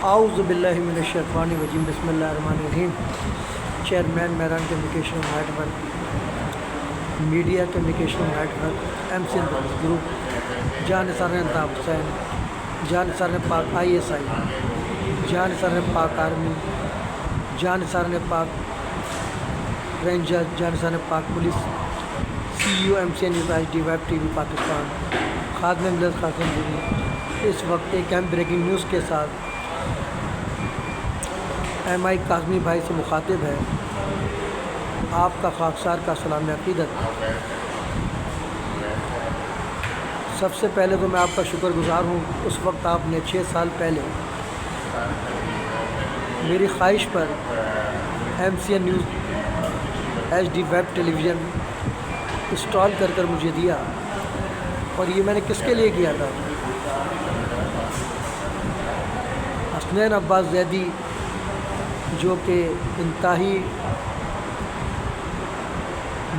اعوذ باللہ من الشیطان الرجیم بسم اللہ الرحمن الرحیم۔ Chairman Miran communication network, media communication network, M C group, جان نثار الطاف حسین، جان نثار پاک ISI، جان نثار پاک آرمی، جان نثار پاک رینجر، جان نثار Pak police, CEO MC news HD web TV Pakistan, خادم ملت خاتون جی۔ اس وقت ایک اہم بریکنگ نیوز کے ساتھ MI کاظمی بھائی سے مخاطب ہے۔ آپ کا خاکسار کا سلام عقیدت۔ سب سے پہلے تو میں آپ کا شکر گزار ہوں۔ اس وقت آپ نے 6 سال پہلے میری خواہش پر MCN نیوز HD ویب ٹیلی ویژن انسٹال کر مجھے دیا، اور یہ میں نے کس کے لیے کیا تھا؟ حسنین عباس زیدی جو کہ انتہائی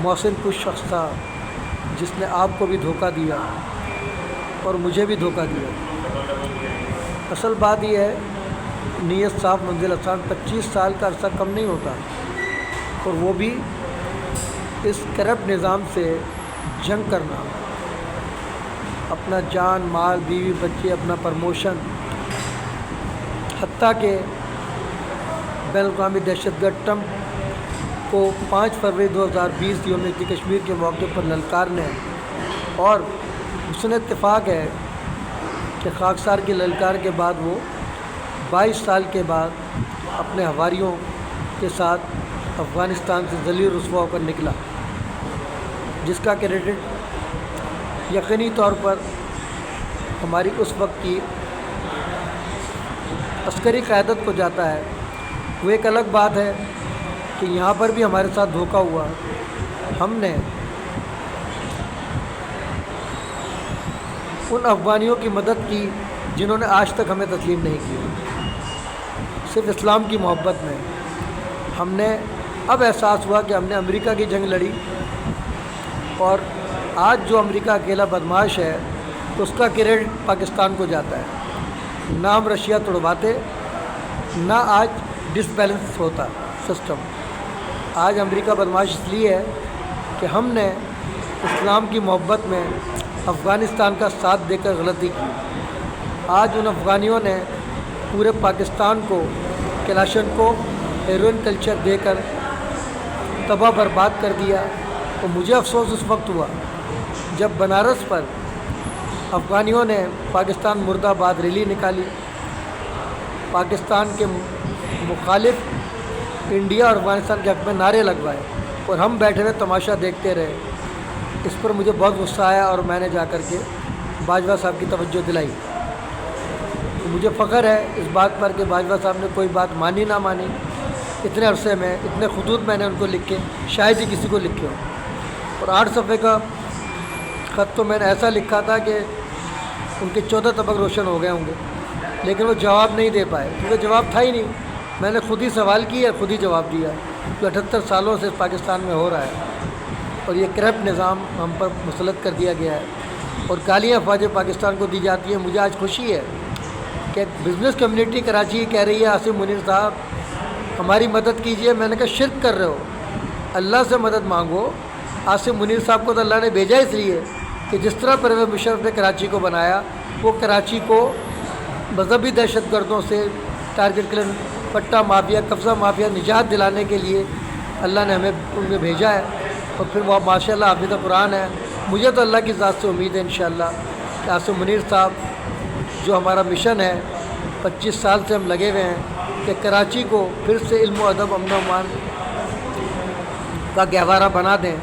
محسن کش شخص تھا، جس نے آپ کو بھی دھوکہ دیا اور مجھے بھی دھوکہ دیا۔ اصل بات یہ ہے، نیت صاف منزل آسان۔ 25 سال کا عرصہ کم نہیں ہوتا، اور وہ بھی اس کرپٹ نظام سے جنگ کرنا، اپنا جان مال بیوی بچے، اپنا پروموشن، حتیٰ کہ بین الاقوامی دہشت گرد ٹرمپ کو 5 فروری 2020 یوم یکتا کشمیر کے موقع پر للکارنے، اور حسن اتفاق ہے کہ خاکسار کی للکار کے بعد وہ 22 سال کے بعد اپنے حواریوں کے ساتھ افغانستان سے ذلیل رسوا ہو کر نکلا، جس کا کریڈٹ یقینی طور پر ہماری اس وقت کی عسکری قیادت کو جاتا ہے۔ وہ ایک الگ بات ہے کہ یہاں پر بھی ہمارے ساتھ دھوکہ ہوا۔ ہم نے ان افغانیوں کی مدد کی جنہوں نے آج تک ہمیں تسلیم نہیں کی، صرف اسلام کی محبت میں۔ ہم نے اب احساس ہوا کہ ہم نے امریکہ کی جنگ لڑی، اور آج جو امریکہ اکیلا بدمعاش ہے تو اس کا کریڈٹ پاکستان کو جاتا ہے۔ نہ ہم رشیا توڑواتے، نہ آج ڈس بیلنس ہوتا سسٹم۔ آج امریکہ بدمعاش اس لیے ہے کہ ہم نے اسلام کی محبت میں افغانستان کا ساتھ دے کر غلطی کی۔ آج ان افغانیوں نے پورے پاکستان کو کلاشن کو ہیروئن کلچر دے کر تباہ برباد کر دیا۔ اور مجھے افسوس اس وقت ہوا جب بنارس پر افغانیوں نے پاکستان مرد آباد ریلی نکالی، پاکستان کے مخالف انڈیا اور افغانستان کے حق میں نعرے لگوائے، اور ہم بیٹھے ہوئے تماشا دیکھتے رہے۔ اس پر مجھے بہت غصہ آیا، اور میں نے جا کر کے باجوہ صاحب کی توجہ دلائی۔ مجھے فخر ہے اس بات پر کہ باجوہ صاحب نے کوئی بات مانی نہ مانی، اتنے عرصے میں اتنے خطوط میں نے ان کو لکھے، شاید ہی کسی کو لکھے ہوں۔ اور 8 صفحے کا خط تو میں نے ایسا لکھا تھا کہ ان کے 14 طبق روشن ہو گئے ہوں گے، لیکن وہ جواب نہیں دے پائے، کیونکہ جواب تھا ہی نہیں۔ میں نے خود ہی سوال کیا، خود ہی جواب دیا، جو 78 سالوں سے پاکستان میں ہو رہا ہے، اور یہ کرپٹ نظام ہم پر مسلط کر دیا گیا ہے، اور گالیاں افواج پاکستان کو دی جاتی ہیں۔ مجھے آج خوشی ہے کہ بزنس کمیونٹی کراچی کہہ رہی ہے عاصم منیر صاحب ہماری مدد کیجئے۔ میں نے کہا شرک کر رہے ہو، اللہ سے مدد مانگو۔ عاصم منیر صاحب کو تو اللہ نے بھیجا اس لیے کہ جس طرح پرویز مشرف نے کراچی کو بنایا، وہ کراچی کو مذہبی دہشت گردوں سے، ٹارگٹ کلر، پٹا مافیا، قبضہ مافیا نجات دلانے کے لیے اللہ نے ہمیں ان میں بھیجا ہے۔ اور پھر وہ ماشاءاللہ حافظ قرآن ہے۔ مجھے تو اللہ کی ذات سے امید ہے انشاءاللہ کہ عاصم منیر صاحب جو ہمارا مشن ہے 25 سال سے ہم لگے ہوئے ہیں کہ کراچی کو پھر سے علم و ادب، امن و امان کا گہوارہ بنا دیں،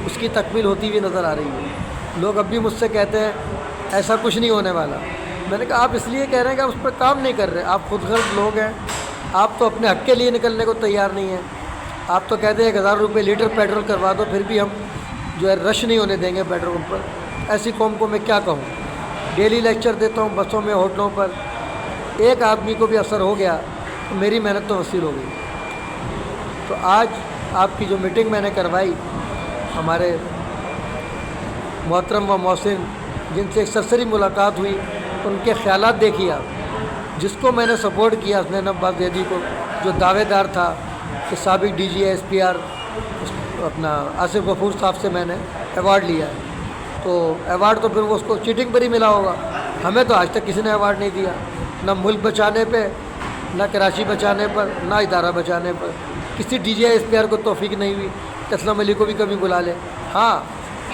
اس کی تکمیل ہوتی ہوئی نظر آ رہی ہے۔ لوگ اب بھی مجھ سے کہتے ہیں ایسا کچھ نہیں ہونے والا۔ میں نے کہا آپ اس لیے کہہ رہے ہیں کہ آپ اس پر کام نہیں کر رہے، آپ خود غرض لوگ ہیں، آپ تو اپنے حق کے لیے نکلنے کو تیار نہیں ہیں۔ آپ تو کہتے ہیں 1000 روپے لیٹر پیٹرول کروا دو، پھر بھی ہم جو ہے رش نہیں ہونے دیں گے پیٹرول پر۔ ایسی قوم کو میں کیا کہوں؟ ڈیلی لیکچر دیتا ہوں بسوں میں، ہوٹلوں پر، ایک آدمی کو بھی اثر ہو گیا تو میری محنت تو وصول ہو گئی۔ تو آج آپ کی جو میٹنگ میں نے کروائی، ہمارے محترم و محسن جن سے ایک سرسری ملاقات ہوئی، ان کے خیالات دیکھیے آپ۔ جس کو میں نے سپورٹ کیا حسنین عباس زیدی کو، جو دعوے دار تھا کہ سابق D G S P R اپنا آصف غفور صاحب سے میں نے ایوارڈ لیا ہے، تو ایوارڈ تو پھر وہ اس کو چیٹنگ پر ہی ملا ہوگا. ہمیں تو آج تک کسی نے ایوارڈ نہیں دیا، نہ ملک بچانے پہ، نہ کراچی بچانے پر، نہ ادارہ بچانے پر. کسی D G S P R کو توفیق نہیں ہوئی کہ اسلم علی کو بھی کبھی بلا لے. ہاں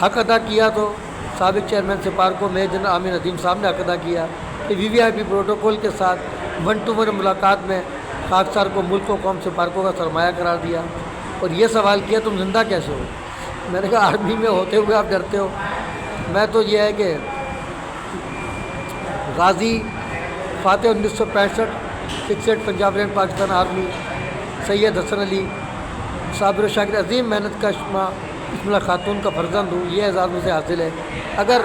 حق ادا کیا تو سابق چیئرمین سپارکو میجر جنرل عامر ندیم صاحب نے حق ادا کیا کہ وی وی آئی پی پروٹوکول کے ساتھ 1 to 1 ملاقات میں خاکسار کو ملک و قوم سپارکو کا سرمایہ قرار دیا، اور یہ سوال کیا تم زندہ کیسے ہو. میں نے کہا آرمی میں ہوتے ہوئے آپ ڈرتے ہو. میں تو یہ ہے کہ غازی فاتح 1965 68 پنجاب رینج پاکستان آرمی سید حسن علی صابر و شاکر عظیم محنت کا شمع بسم اللہ خاتون کا فرزند ہوں. یہ اعزاز مجھے حاصل ہے. اگر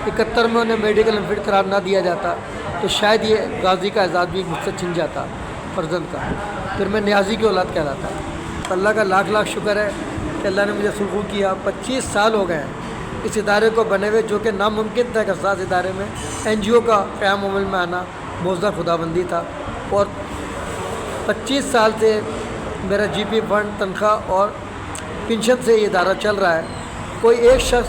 71 میں انہیں میڈیکل انفٹ قرار نہ دیا جاتا تو شاید یہ غازی کا اعزاز بھی مجھ سے چھن جاتا فرزند کا، پھر میں نیازی کی اولاد کہلاتا. اللہ کا لاکھ لاکھ شکر ہے کہ اللہ نے مجھے سرخو کیا. 25 سال ہو گئے ہیں اس ادارے کو بنے ہوئے، جو کہ ناممکن تھا کہ حساس ادارے میں این جی او کا قیام عمل میں آنا موزہ خداوندی تھا. اور 25 سال سے میرا جی پی فنڈ، تنخواہ اور پنشن سے یہ ادارہ چل رہا ہے. کوئی ایک شخص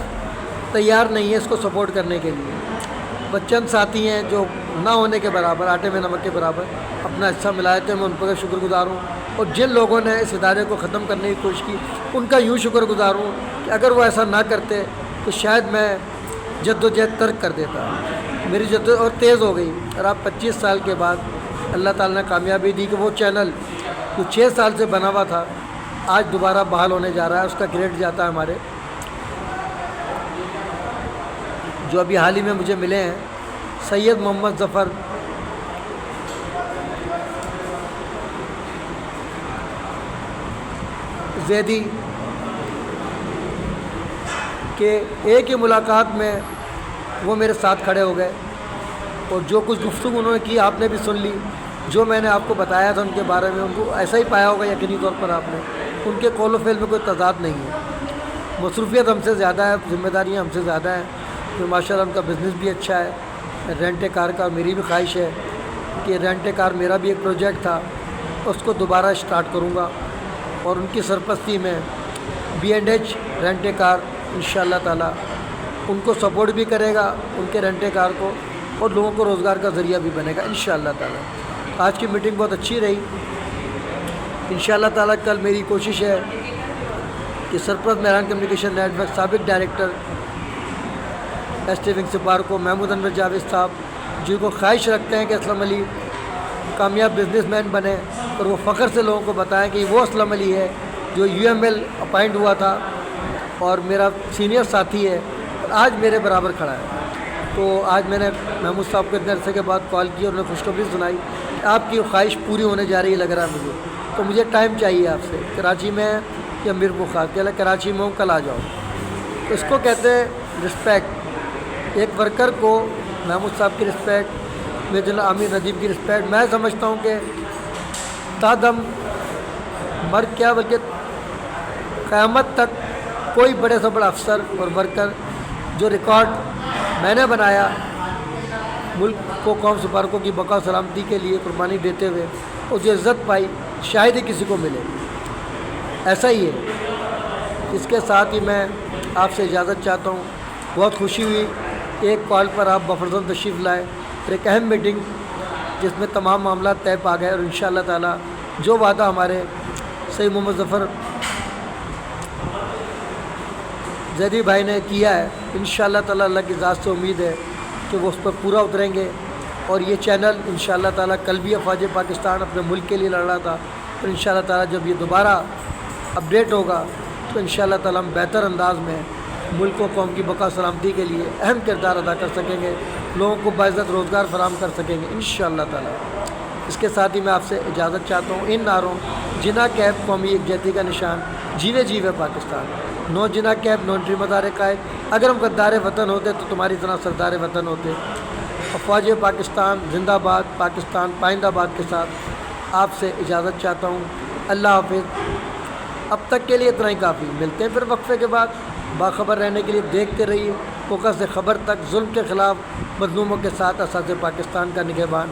تیار نہیں ہے اس کو سپورٹ کرنے کے لیے. چند ساتھی ہیں جو نہ ہونے کے برابر، آٹے میں نمک کے برابر اپنا حصہ ملائے تھے. میں ان پر شکر گزار ہوں. اور جن لوگوں نے اس ادارے کو ختم کرنے کی کوشش کی ان کا یوں شکر گزار ہوں کہ اگر وہ ایسا نہ کرتے تو شاید میں جد و جہد ترک کر دیتا. میری جد اور تیز ہو گئی. اور اب 25 سال کے بعد اللہ تعالیٰ نے کامیابی دی کہ وہ چینل جو 6 سال سے بنا ہوا تھا آج دوبارہ بحال ہونے جا رہا ہے. اس کا کریڈٹ جاتا ہے ہمارے جو ابھی حال ہی میں مجھے ملے ہیں، سید محمد ظفر زیدی کہ ایک ہی ملاقات میں وہ میرے ساتھ کھڑے ہو گئے، اور جو کچھ گفتگو انہوں نے کی آپ نے بھی سن لی. جو میں نے آپ کو بتایا تھا ان کے بارے میں، ان کو ایسا ہی پایا ہوگا یقینی طور پر آپ نے. ان کے قول و فعل میں کوئی تضاد نہیں ہے. مصروفیت ہم سے زیادہ ہے، ذمہ داریاں ہم سے زیادہ ہیں. پھر ماشاء اللہ ان کا بزنس بھی اچھا ہے. رینٹ کار کا میری بھی خواہش ہے کہ رینٹ کار میرا بھی ایک پروجیکٹ تھا، اس کو دوبارہ اسٹارٹ کروں گا. اور ان کی سرپرستی میں B&H رینٹ کار انشاءاللہ تعالیٰ ان کو سپورٹ بھی کرے گا، ان کے رینٹ کار کو، اور لوگوں کو روزگار کا ذریعہ بھی بنے گا انشاءاللہ تعالیٰ. آج کی میٹنگ بہت اچھی رہی. انشاءاللہ تعالیٰ کل میری کوشش ہے کہ سرپرست مہران کمیونیکیشن نیٹ ورک سابق director S T wing SUPARCO Mahmood Anwar Javed sahib, جن کو خواہش رکھتے ہیں کہ اسلم علی کامیاب بزنس مین بنے، اور وہ فخر سے لوگوں کو بتائیں کہ وہ اسلم علی ہے جو UML اپائنٹ ہوا تھا اور میرا سینئر ساتھی ہے اور آج میرے برابر کھڑا ہے. تو آج میں نے محمود صاحب کو اتنے عرصے کے بعد کال کی اور انہیں خوشخبری سنائی کہ آپ کی خواہش پوری ہونے جا رہی ہے لگ رہا ہے مجھے. تو مجھے ٹائم چاہیے آپ سے. کراچی میں یا میر بخار کہ کراچی میں ہوں، کل آ جاؤ. تو اس کو کہتے ہیں رسپیکٹ. ایک ورکر کو محمود صاحب کی رسپیکٹ، میجر جنرل عامر ندیم کی رسپیکٹ. میں سمجھتا ہوں کہ تادم مر کیا بلکہ قیامت تک کوئی بڑے سے بڑا افسر اور ورکر جو ریکارڈ میں نے بنایا ملک کو قوم سپارکو کی بقا سلامتی کے لیے قربانی دیتے ہوئے، اور جو عزت پائی شاید ہی کسی کو ملے. ایسا ہی ہے. اس کے ساتھ ہی میں آپ سے اجازت چاہتا ہوں. بہت خوشی ہوئی ایک کال پر آپ بفرزن تشریف لائے. ایک اہم میٹنگ جس میں تمام معاملات طے پا گئے، اور انشاءاللہ تعالیٰ جو وعدہ ہمارے سید محمد ظفر زیدی بھائی نے کیا ہے، انشاءاللہ تعالیٰ اللہ کی ذات سے امید ہے کہ وہ اس پر پورا اتریں گے. اور یہ چینل انشاءاللہ تعالیٰ کل بھی افواج پاکستان اپنے ملک کے لیے لڑ رہا تھا، اور انشاءاللہ تعالیٰ جب یہ دوبارہ اپڈیٹ ہوگا تو انشاءاللہ تعالیٰ ہم بہتر انداز میں ملک و قوم کی بقا سلامتی کے لیے اہم کردار ادا کر سکیں گے، لوگوں کو باعزت روزگار فراہم کر سکیں گے انشاءاللہ تعالیٰ. اس کے ساتھ ہی میں آپ سے اجازت چاہتا ہوں. ان نعروں جنا کیب قومی یکجہتی کا نشان، جیوے جیوے پاکستان. نو جنا کیب، نو انٹری مدار قائد. اگر ہم غدار وطن ہوتے تو تمہاری طرح سردار وطن ہوتے. افواج پاکستان زندہ باد. پاکستان پائندہ باد کے ساتھ آپ سے اجازت چاہتا ہوں. اللہ حافظ. اب تک کے لیے اتنا ہی کافی. ملتے ہیں پھر وقفے کے بعد. باخبر رہنے کے لیے دیکھتے رہیے فوکس سے خبر تک. ظلم کے خلاف مظلوموں کے ساتھ اساس پاکستان کا نگہبان